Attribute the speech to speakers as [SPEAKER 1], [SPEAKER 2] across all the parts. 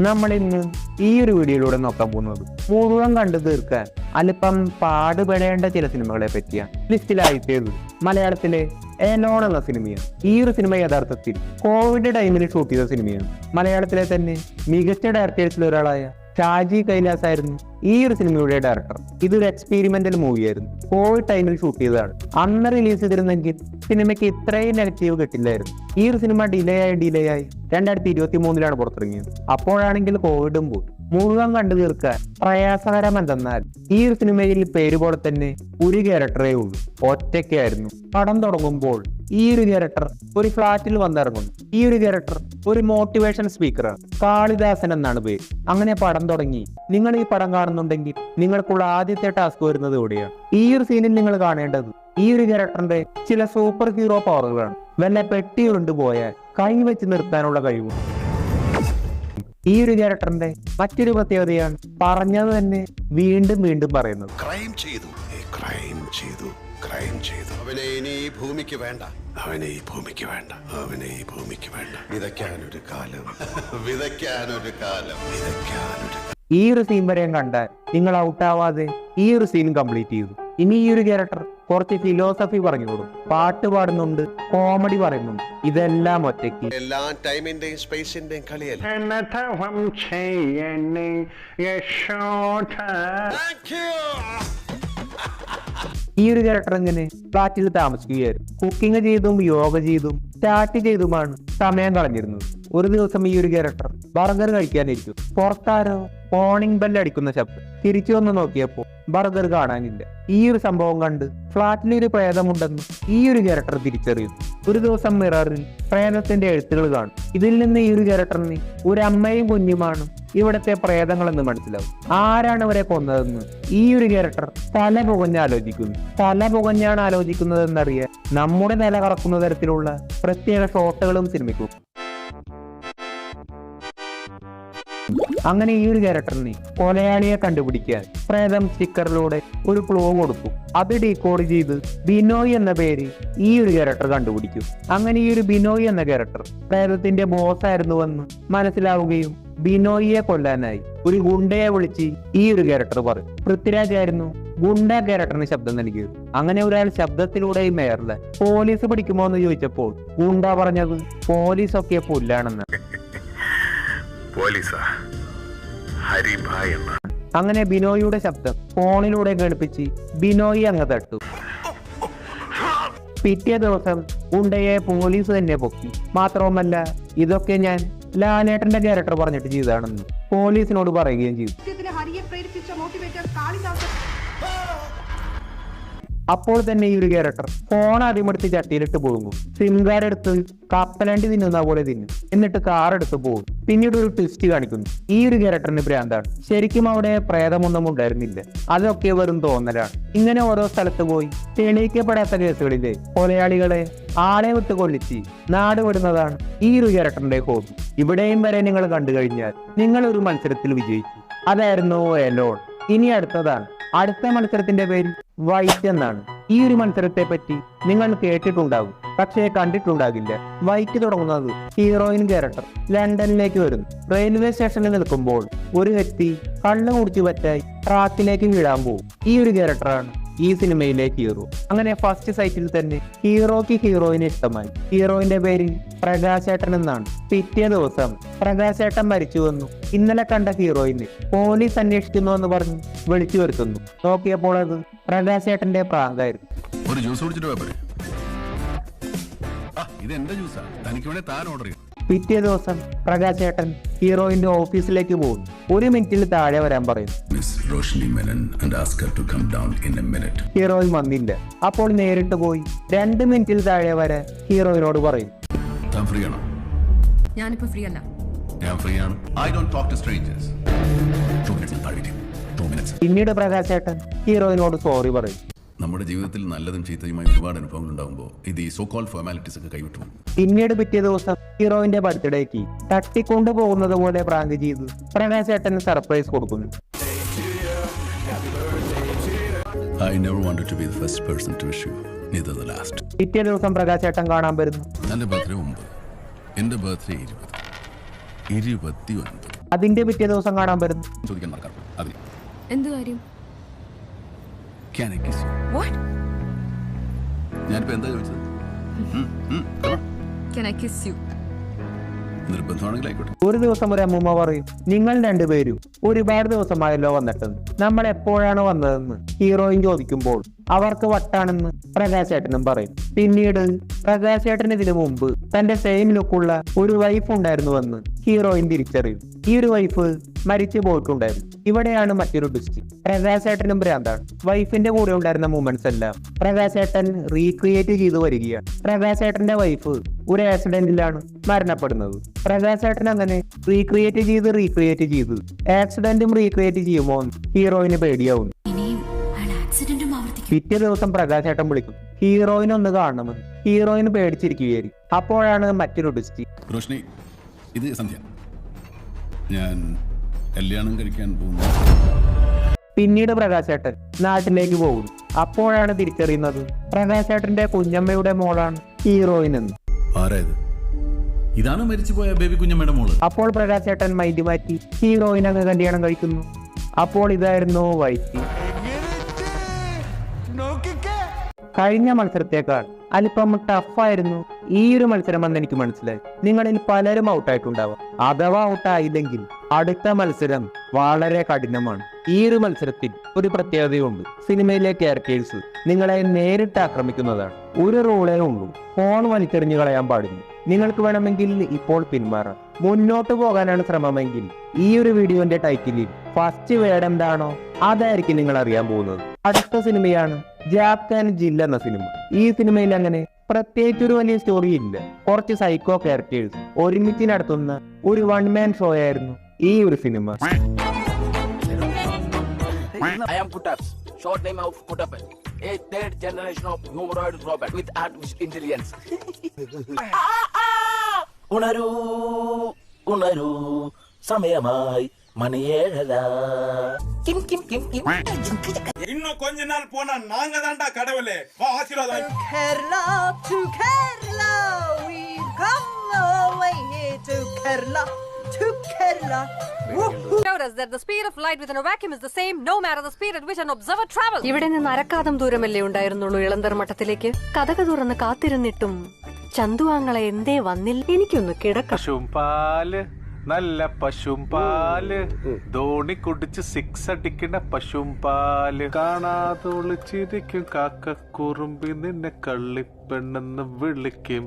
[SPEAKER 1] നമ്മൾ ഇന്ന് ഈ ഒരു വീഡിയോയിലൂടെ നോക്കാൻ പോകുന്നത് മുഴുവൻ കണ്ടു തീർക്കാൻ അല്പം പാടുപെടേണ്ട ചില സിനിമകളെ പറ്റിയാണ്. ലിസ്റ്റിലായിട്ടേത് മലയാളത്തിലെ എലോൺ എന്ന സിനിമയാണ്. ഈ ഒരു സിനിമ യഥാർത്ഥത്തിൽ കോവിഡ് ടൈമിൽ ഷൂട്ട് ചെയ്ത സിനിമയാണ്. മലയാളത്തിലെ തന്നെ മികച്ച ഡയറക്ടേഴ്സിൽ ഒരാളായ ഷാജി കൈലാസ് ആയിരുന്നു ഈ ഒരു സിനിമയുടെ ഡയറക്ടർ. ഇതൊരു എക്സ്പെരിമെന്റൽ മൂവിയായിരുന്നു. കോവിഡ് ടൈമിൽ ഷൂട്ട് ചെയ്തതാണ്. അന്ന് റിലീസ് ചെയ്തിരുന്നെങ്കിൽ സിനിമയ്ക്ക് ഇത്രയും നെഗറ്റീവ് കിട്ടില്ലായിരുന്നു. ഈ ഒരു സിനിമ ഡിലേ ആയി 2023 പുറത്തിറങ്ങിയത്. അപ്പോഴാണെങ്കിൽ കോവിഡും പോയി. മുഴുവൻ കണ്ടു തീർക്കാൻ പ്രയാസകരം എന്തെന്നാൽ ഈ ഒരു സിനിമയിൽ പേര് പോലെ തന്നെ ഒരു ക്യാരക്ടറേ ഉള്ളൂ. ഒറ്റയ്ക്കായിരുന്നു. പടം തുടങ്ങുമ്പോൾ ഈ ഒരു ക്യാരക്ടർ ഒരു ഫ്ലാറ്റിൽ വന്നിറങ്ങുന്നു. ഈ ഒരു ക്യാരക്ടർ ഒരു മോട്ടിവേഷൻ സ്പീക്കറാണ്. കാളിദാസൻ എന്നാണ് പേര്. അങ്ങനെ പടം തുടങ്ങി. നിങ്ങൾ ഈ പടം കാണുന്നുണ്ടെങ്കിൽ നിങ്ങൾക്കുള്ള ആദ്യത്തെ ടാസ്ക് വരുന്നത് ഇവിടെയാണ്. ഈ ഒരു സീനിൽ നിങ്ങൾ കാണേണ്ടത് ഈ ഒരു ക്യാരക്ടറിന്റെ ചില സൂപ്പർ ഹീറോ പവറുകളാണ്. വല്ല പെട്ടി ഉരുണ്ടുപോയാൽ കൈവച്ച് നിർത്താനുള്ള കഴിവുണ്ട്. ഈ ഒരു ക്യാരക്ടറിന്റെ മറ്റൊരു പ്രത്യേകതയാണ് പറഞ്ഞത് തന്നെ വീണ്ടും വീണ്ടും പറയുന്നത്.
[SPEAKER 2] ക്രൈം ചെയ്തു. അവനെ ഇനി ഈ ഭൂമിക്ക് വേണ്ട. വിതയ്ക്കാനൊരു കാലം.
[SPEAKER 1] ഈ ഒരു സീൻ വരെയും കണ്ടാൽ നിങ്ങൾ ഔട്ടാവാതെ ഈ ഒരു സീൻ കംപ്ലീറ്റ് ചെയ്തു. ഇനി ഈ ഒരു ക്യാരക്ടർ കുറച്ച് ഫിലോസഫി പറഞ്ഞു കൊടുക്കും. പാട്ട് പാടുന്നുണ്ട്, കോമഡി പറയുന്നുണ്ട്. ഇതെല്ലാം ഒറ്റയ്ക്ക്.
[SPEAKER 2] എല്ലാ ടൈമിന്റെയും സ്പേസിന്റെയും കളിയല്ല.
[SPEAKER 1] ഈ ഒരു ക്യാരക്ടർ ഇങ്ങനെ ഫ്ലാറ്റിൽ താമസിക്കുകയായിരുന്നു. കുക്കിംഗ് ചെയ്തും യോഗ ചെയ്തും സ്റ്റാർട്ട് ചെയ്തുമാണ് സമയം കളഞ്ഞിരുന്നത്. ഒരു ദിവസം ഈ ഒരു ക്യാരക്ടർ ബർഗർ കഴിക്കാനിരിക്കും. പുറത്താരോ മോർണിംഗ് ബെല്ല് അടിക്കുന്ന ശബ്ദം. തിരിച്ചു വന്ന് നോക്കിയപ്പോൾ ബർഗർ കാണാനില്ല. ഈ ഒരു സംഭവം കണ്ട് ഫ്ലാറ്റിലൊരു പ്രേതമുണ്ടെന്ന് ഈ ഒരു ക്യാരക്ടർ തിരിച്ചറിയുന്നു. ഒരു ദിവസം മിററിൽ പ്രേതത്തിന്റെ എഴുത്തുകൾ കാണും. ഇതിൽ നിന്ന് ഈ ഒരു ക്യാരക്ടറിന് ഒരു അമ്മയും കുഞ്ഞുമാണ് ഇവിടത്തെ പ്രേതങ്ങളെന്ന് മനസ്സിലാവും. ആരാണ് ഇവരെ കൊന്നതെന്ന് ഈ ഒരു ക്യാരക്ടർ തല പുകഞ്ഞാണ് ആലോചിക്കുന്നതെന്നറിയാൻ നമ്മുടെ നില കറക്കുന്ന തരത്തിലുള്ള പ്രത്യേക ഷോട്ടുകളും സിനിമയ്ക്കും. അങ്ങനെ ഈ ഒരു ക്യാരക്ടറിന് കൊലയാളിയെ കണ്ടുപിടിക്കാൻ പ്രേതം സ്റ്റിക്കറിലൂടെ ഒരു ക്ലൂ കൊടുക്കും. അത് ഡീകോഡ് ചെയ്ത് ബിനോയ് എന്ന പേര് ഈ ഒരു ക്യാരക്ടർ കണ്ടുപിടിക്കും. അങ്ങനെ ഈ ഒരു ബിനോയ് എന്ന ക്യാരക്ടർ പ്രേതത്തിന്റെ ബോസ് ആയിരുന്നുവെന്ന് മനസ്സിലാവുകയും ബിനോയിയെ കൊല്ലാനായി ഒരു ഗുണ്ടയെ വിളിച്ച് ഈ ഒരു ക്യാരക്ടർ പറയും. പൃഥ്വിരാജ് ആയിരുന്നു ഗുണ്ട ക്യാരക്ടറിന് ശബ്ദം നൽകിയത്. അങ്ങനെ ഒരാൾ ശബ്ദത്തിലൂടെ ഈ മേയറിലെ പോലീസ് പഠിക്കുമോ എന്ന് ചോദിച്ചപ്പോൾ ഗുണ്ട പറഞ്ഞത് പോലീസൊക്കെ പുല്ലാണെന്ന്. അങ്ങനെ ബിനോയിയുടെ ശബ്ദം ഫോണിലൂടെ കേൾപ്പിച്ച് ബിനോയി അങ്ങ് തട്ടു. പിറ്റേ ദിവസം ഗുണ്ടയെ പോലീസ് തന്നെ പൊക്കി. മാത്രവുമല്ല ഇതൊക്കെ ഞാൻ ലാലേട്ടന്റെ ക്യാരക്ടർ പറഞ്ഞിട്ട് ചെയ്താണെന്ന് പോലീസിനോട് പറയുകയും ചെയ്തു. അപ്പോൾ തന്നെ ഈ ഒരു ക്യാരക്ടർ ഫോൺ ആദ്യമെടുത്ത് ചട്ടിയിലിട്ട് പോകും. സിം കാർഡ് എടുത്ത് കപ്പലണ്ടി തിന്നുന്ന പോലെ തിന്നും. എന്നിട്ട് കാർ എടുത്ത് പോകും. പിന്നീട് ഒരു ട്വിസ്റ്റ് കാണിക്കുന്നു. ഈ ഒരു ക്യാരക്ടറിന് ഭ്രാന്താണ്. ശരിക്കും അവിടെ പ്രേതമൊന്നും ഉണ്ടായിരുന്നില്ല. അതൊക്കെ വെറും തോന്നലാണ്. ഇങ്ങനെ ഓരോ സ്ഥലത്ത് പോയി തെളിയിക്കപ്പെടാത്ത കേസുകളിലെ കൊലയാളികളെ ആളെ വിട്ട് കൊല്ലിച്ച് നാട് വിടുന്നതാണ് ഈ ഒരു ക്യാരക്ടറിന്റെ ഹോബി. ഇവിടെയും വരെ നിങ്ങൾ കണ്ടു കഴിഞ്ഞാൽ നിങ്ങൾ ഒരു മത്സരത്തിൽ വിജയിച്ചു. അതായിരുന്നു എലോൺ. ഇനി അടുത്ത മത്സരത്തിന്റെ പേര് വൈറ്റ് എന്നാണ്. ഈ ഒരു മത്സരത്തെ പറ്റി നിങ്ങൾ കേട്ടിട്ടുണ്ടാകും, പക്ഷേ കണ്ടിട്ടുണ്ടാകില്ല. വൈറ്റ് തുടങ്ങുന്നത് ഹീറോയിൻ ക്യാരക്ടർ ലണ്ടനിലേക്ക് വരുന്നു. റെയിൽവേ സ്റ്റേഷനിൽ നിൽക്കുമ്പോൾ ഒരു വ്യക്തി കള്ളു കുടിച്ചു പറ്റായി ട്രാക്കിലേക്ക് വീഴാൻ പോകും. ഈ ഒരു ക്യാരക്ടറാണ് ഈ സിനിമയിലെ ഹീറോ. അങ്ങനെ ഫസ്റ്റ് സൈറ്റിൽ തന്നെ ഹീറോയ്ക്ക് ഹീറോയിനെ ഇഷ്ടമായി. ഹീറോയിന്റെ പേര് പ്രകാശേട്ടൻ എന്നാണ്. പിറ്റേ ദിവസം പ്രകാശേട്ടൻ മരിച്ചുവെന്നു ഇന്നലെ കണ്ട ഹീറോയിനെ പോലീസ് അന്വേഷിക്കുന്നു എന്ന് പറഞ്ഞ് വിളിച്ചു വരുത്തുന്നു. നോക്കിയപ്പോൾ അത് പ്രകാശേട്ടന്റെ പ്രാങ്കായിരുന്നു.
[SPEAKER 3] ഒരു ജ്യൂസ് കുടിച്ചിട്ട് ഇത് എന്റെ ജ്യൂസാ, തനിക്ക് വേണേ താൻ ഓർഡർ ചെയ്യും.
[SPEAKER 1] പിറ്റേ ദിവസം പ്രകാശേട്ടൻ ഹീറോയിന്റെ ഓഫീസിലേക്ക് പോകുന്നു. 1 മിനിറ്റിൽ താഴെ വരാൻ പറയും. ഹീറോയിൻ വന്നില്ല. അപ്പോൾ നേരിട്ട് പോയി 2 മിനിറ്റിൽ താഴെ വരാൻ ഹീറോയിനോട് പറയും. പിന്നീട് പ്രകാശേട്ടൻ ഹീറോയിനോട് സോറി പറയും.
[SPEAKER 3] നമ്മുടെ ജീവിതത്തിൽ നല്ലതും ചീത്തയുമായി ഒരുപാട് അനുഭവങ്ങൾ ഉണ്ടാകുമ്പോൾ ഇത് ഈ സോ കോൾ ഫോർമാലിറ്റീസ് ഒക്കെ കൈവിട്ടു.
[SPEAKER 1] പിന്നീട് പിറ്റേ ദിവസം ഹീറോയിന്റെ ബർത്ത്ഡേക്ക് തട്ടിക്കൊണ്ടു പോകുന്നത് പോലെ പ്രാങ്ക് ചെയ്ത് പ്രകാശേട്ടന് സർപ്രൈസ് കൊടുക്കുന്നു.
[SPEAKER 3] I never wanted to be the first person to wish you, neither the last.
[SPEAKER 1] പിറ്റേ ദിവസം പ്രകാശേട്ടൻ കാണാൻ വരുന്നു.
[SPEAKER 3] എന്റെ ബർത്ത്ഡേ 9, എന്റെ ബർത്ത്ഡേ 20.
[SPEAKER 1] അതിന്റെ പിറ്റേ ദിവസം കാണാൻ വരുന്നു.
[SPEAKER 3] ചോദിക്കാൻ മറക്കാം. അതിന്
[SPEAKER 4] എന്ത് കാര്യം?
[SPEAKER 3] Can I kiss you?
[SPEAKER 4] What?
[SPEAKER 3] ഞാനിപ്പോ എന്താ ചോദിച്ചത്?
[SPEAKER 4] Can I kiss you?
[SPEAKER 3] നിർബന്ധമാണെങ്കിൽ ആയിക്കോട്ടെ.
[SPEAKER 1] ഒരു ദിവസം ഒരു അമ്മൂമ്മ പറയും, നിങ്ങൾ രണ്ടുപേരും ഒരുപാട് ദിവസമായല്ലോ വന്നിട്ടെന്ന്. നമ്മൾ എപ്പോഴാണ് വന്നതെന്ന് ഹീറോയിൻ ചോദിക്കുമ്പോൾ അവർക്ക് വട്ടാണെന്ന് പ്രകാശ് ഏട്ടനും പറയും. പിന്നീട് പ്രകാശ് ഏട്ടന് ഇതിനു മുമ്പ് തന്റെ സെയിം ലുക്കുള്ള ഒരു വൈഫ് ഉണ്ടായിരുന്നുവെന്ന് ഹീറോയിൻ തിരിച്ചറിയും. ഈ ഒരു വൈഫ് മരിച്ചു പോയിട്ടുണ്ടായിരുന്നു. ഇവിടെയാണ് മറ്റൊരു ട്വിസ്റ്റ്. പ്രകാശ് ഏട്ടനും ഭ്രാന്താണ്. വൈഫിന്റെ കൂടെ ഉണ്ടായിരുന്ന മൂമെന്റ്സ് എല്ലാം പ്രകാശ് ഏട്ടൻ റീക്രിയേറ്റ് ചെയ്തു വരികയാണ്. പ്രകാശ് ഏട്ടന്റെ വൈഫ് ഒരു ആക്സിഡന്റിലാണ് മരണപ്പെടുന്നത്. പ്രകാശ് ഏട്ടൻ അങ്ങനെ റീക്രിയേറ്റ് ചെയ്ത് ആക്സിഡന്റും റീക്രിയേറ്റ് ചെയ്യുമോ ഹീറോയിന് പേടിയാവുന്നു. പിറ്റേ ദിവസം പ്രകാശ് ഏട്ടൻ വിളിക്കും, ഹീറോയിൻ ഒന്ന് കാണണമെന്ന്. ഹീറോയിൻ പേടിച്ചിരിക്കുകയായിരിക്കും. അപ്പോഴാണ് മറ്റൊരു ട്വിസ്റ്റ്.
[SPEAKER 3] റോഷ്നി, ഇത് സന്ധ്യ. ഞാൻ കല്യാണം കഴിക്കാൻ പോകുന്നു.
[SPEAKER 1] പിന്നീട് പ്രകാശ് ഏട്ടൻ നാട്ടിലേക്ക് പോകുന്നു. അപ്പോഴാണ് തിരിച്ചറിയുന്നത് പ്രകാശ് ഏട്ടന്റെ കുഞ്ഞമ്മയുടെ മോളാണ് ഹീറോയിൻ എന്ന്.
[SPEAKER 3] ആരായത്? ഇതാണ് മരിച്ചുപോയ ബേബി കുഞ്ഞമ്മയുടെ മോള്.
[SPEAKER 1] അപ്പോൾ പ്രകാശ് ഏട്ടൻ മൈൻഡ് മാറ്റി ഹീറോയിൻ അങ്ങ് കല്യാണം കഴിക്കുന്നു. അപ്പോൾ ഇതായിരുന്നു വൈറ്റി. കഴിഞ്ഞ മത്സരത്തേക്കാൾ അല്പം ടഫായിരുന്നു ഈ ഒരു മത്സരം എന്ന് എനിക്ക് മനസ്സിലായി. നിങ്ങളിൽ പലരും ഔട്ടായിട്ടുണ്ടാവാം. അഥവാ ഔട്ടായില്ലെങ്കിൽ അടുത്ത മത്സരം വളരെ കഠിനമാണ്. ഈ ഒരു മത്സരത്തിൽ ഒരു പ്രത്യേകതയുണ്ട്. സിനിമയിലെ ക്യാരക്ടേഴ്സ് നിങ്ങളെ നേരിട്ട് ആക്രമിക്കുന്നതാണ്. ഒരു റൂളേ ഉള്ളൂ, ഫോൺ വലിച്ചെറിഞ്ഞു കളയാൻ പാടില്ല. നിങ്ങൾക്ക് വേണമെങ്കിൽ ഇപ്പോൾ പിന്മാറാം. മുന്നോട്ട് പോകാനാണ് ശ്രമമെങ്കിൽ ഈ ഒരു വീഡിയോന്റെ ടൈറ്റിലിൽ ഫസ്റ്റ് വേർഡ് എന്താണോ അതായിരിക്കും നിങ്ങൾ അറിയാൻ പോകുന്നത്. അടുത്ത സിനിമയാണ് ജാക്ക് ആൻഡ് ജിൽ എന്ന സിനിമ. ഈ സിനിമയിൽ അങ്ങനെ പ്രത്യേകിച്ച് ഒരു വലിയ സ്റ്റോറി ഇല്ല. കുറച്ച് സൈക്കോ ക്യാരക്ടേഴ്സ് ഒരുമിച്ച് നടത്തുന്ന ഒരു വൺ മാൻ ഷോ ആയിരുന്നു ഈ ഒരു cinema.
[SPEAKER 5] I am Kutabs, short name of Kutapel, a third generation of humanoid robot with artificial intelligence. ഉണരൂ ഉണരൂ സമയമായി മണിയേഴല. കിം കിം കിം കിം.
[SPEAKER 6] இன்னும் கொஞ்ச நாள் போனா நாங்க தான்டா கடவுளே. வா ஆசீர்வாதம்.
[SPEAKER 7] Kerala to Kerala, we've come all the way here to Kerala. To Kerala.
[SPEAKER 8] Showed us that the speed of light within a vacuum is the same no matter the speed at which an observer travels. ഇവിടെ നിന്ന് അരക്കാതം ദൂരമല്ലേ ഉണ്ടായിരുന്നുള്ളൂ ഇളന്തർ മഠത്തിലേക്ക്. കഥക തുറന്ന് കാത്തിരുന്നിട്ടും ചന്തുവാങ്ങളെ എന്തേ വന്നില്ല? എനിക്കൊന്ന് കിടക്കാം.
[SPEAKER 9] പശുംപാല്, നല്ല പശുംപാല്, ധോണി കുടിച്ച് 6 അടിക്കണ പശുംപാല്, കാണാതെ ഒളിച്ചിരിക്കും കാക്കക്കുറുമ്പി നിന്നെ കള്ളിപ്പെണ്ണെന്ന് വിളിക്കും.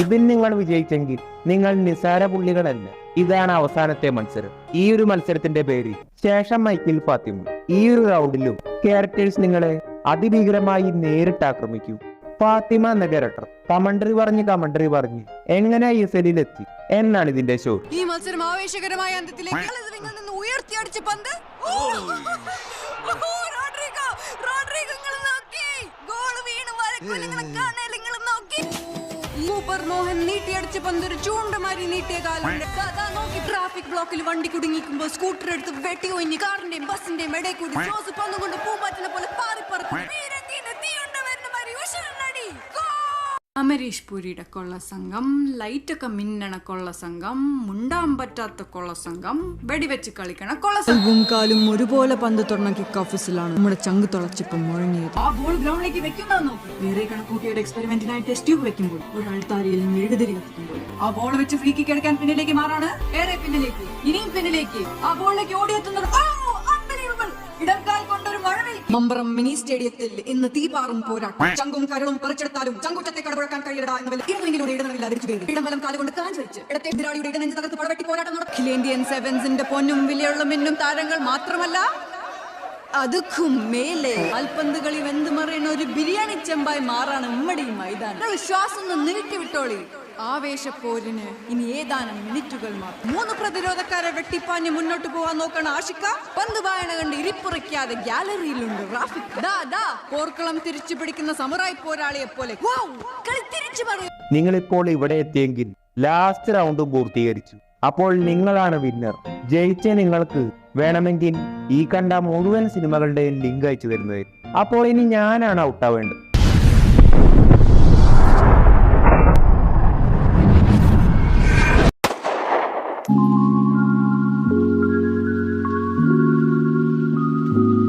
[SPEAKER 1] ഇതിൽ നിങ്ങൾ വിജയിച്ചെങ്കിൽ നിങ്ങൾ നിസാര പുള്ളികളല്ല. ഇതാണ് അവസാനത്തെ മത്സരം. ഈ ഒരു മത്സരത്തിന്റെ പേര് ശേഷം മൈക്കിൽ ഫാത്തിമ. ഈ ഒരു റൗണ്ടിലും ക്യാരക്ടേഴ്സ് നിങ്ങളെ അതിഭീകരമായി നേരിട്ട് ആക്രമിക്കും. ഫാത്തിമ എന്ന ക്യാരക്ടർ കമന്ററി പറഞ്ഞ് എങ്ങനെ ഈ സെല്ലിലെത്തി എന്നാണ് ഇതിന്റെ ഷോ.
[SPEAKER 8] ഈ മത്സരം ആവേശകരമായ അന്ത്യത്തിലേക്ക് ഉയർത്തിയടിച്ച പന്ത് മോഹൻ നീട്ടിയടിച്ച പന്തൊരു ചൂണ്ടമാരി നീട്ടിയ കാലുണ്ട്. നോക്കി ട്രാഫിക് ബ്ലോക്കിൽ വണ്ടി കുടുങ്ങിക്കുമ്പോ സ്കൂട്ടർ എടുത്ത് വെട്ടി ഒഴിഞ്ഞ് കാറിന്റെയും ബസിന്റെയും ഇടയിൽ കൂടി ജോസ് പന്തും കൊണ്ട് പൂമ്പാറ്റിനെ പോലെ പാറിപ്പറക്കും.
[SPEAKER 10] അമരീഷ് പുരിയുടെ കൊള്ള സംഘം, ലൈറ്റൊക്കെ മിന്നണ കൊള്ള സംഘം, മുണ്ടാൻ പറ്റാത്ത കൊള്ള സംഘം, വെടിവെച്ച് കളിക്കണ കൊള്ള സംഘം.
[SPEAKER 4] കാലും ഒരുപോലെ പന്ത് തുറന്ന കിക്ക് ഓഫീസിലാണ് നമ്മുടെ ചങ്ക് തുളച്ചിപ്പം മുഴങ്ങിയത്.
[SPEAKER 10] ആ ബോൾ ഗ്രൗണ്ടിലേക്ക് വെക്കുന്ന നോക്കി വേറെ കണക്കൂട്ടിയുടെ എക്സ്പെരിമെന്റിനായി ടെസ്റ്റ് ട്യൂബ് വെക്കുമ്പോൾ ഒരു അൾത്താരിയിൽ മെഴുകുതിരി കത്തിക്കുമ്പോൾ ആ ബോൾ വെച്ച് ഫ്രീ കിക്ക് എടുക്കാൻ പിന്നിലേക്ക് മാറാണ്. ഏറെ പിന്നിലേക്ക്, ഇനിയും പിന്നിലേക്ക്, ആ ബോളിലേക്ക് ഓടിയെത്തുന്നത് ഇടംകാൽ കൊണ്ടൊരു മഴവിൽ. മമ്പറം മിനി സ്റ്റേഡിയത്തിൽ ഇന്ന് തീപാറും പോരാട്ടം. ചങ്കും കരളും പറിച്ചെടുത്താലും ചങ്കുറ്റത്തെ കടപുഴക്കാൻ കഴിയിടാ എന്ന ഇടവെങ്കിലൂടെ ഇടനമില്ലാതിരിച്ചു വീഴും. ഇടംവലം കാലുകൊണ്ട് കാഞ്ചരിച്ച് ഇടത്തെ എതിരാളിയുടെ ഇടനെഞ്ച് തകർത്ത് പടവെട്ടി പോരാട്ടം നടക്കും. അഖിലേന്ത്യൻ സെവൻസിന്റെ പൊന്നും വിലയുള്ള മിന്നും താരങ്ങൾ മാത്രമല്ല അതുക്കും മേലെ കാൽപന്ത് കളി വെന്തുമറിയുന്ന ഒരു ബിരിയാണി ചെമ്പായി മാറാണ് ഉമ്മടി മൈതാനം. ശ്വാസം ഒന്ന് നീട്ടി വിട്ടോളി. ആവേശപ്പോരിന് ഇനി ഏതാനും മിനിറ്റുകൾ മാത്രം. 3 പ്രതിരോധക്കാരെ വെട്ടിപ്പാഞ്ഞ് മുന്നോട്ട് പോകാൻ നോക്കണ ആഷിക. പന്ത് വായന കണ്ട് ഇരിപ്പുറയ്ക്കാതെ ഗാലറിയിലുണ്ട് റാഫിക്. പോർക്കളം തിരിച്ചു പിടിക്കുന്ന സമുറായി പോരാളിയെ പോലെ കളി തിരിച്ചു പറയും.
[SPEAKER 1] നിങ്ങളിപ്പോൾ ഇവിടെ എത്തിയെങ്കിൽ ലാസ്റ്റ് റൗണ്ട് പൂർത്തീകരിച്ചു. അപ്പോൾ നിങ്ങളാണ് വിന്നർ. ജയിച്ച നിങ്ങൾക്ക് വേണമെങ്കിൽ ഈ കണ്ട മുഴുവൻ സിനിമകളുടെയും ലിങ്ക് അയച്ചു തരുന്നത്. അപ്പോൾ ഇനി ഞാനാണ് ഔട്ടാവേണ്ടത്.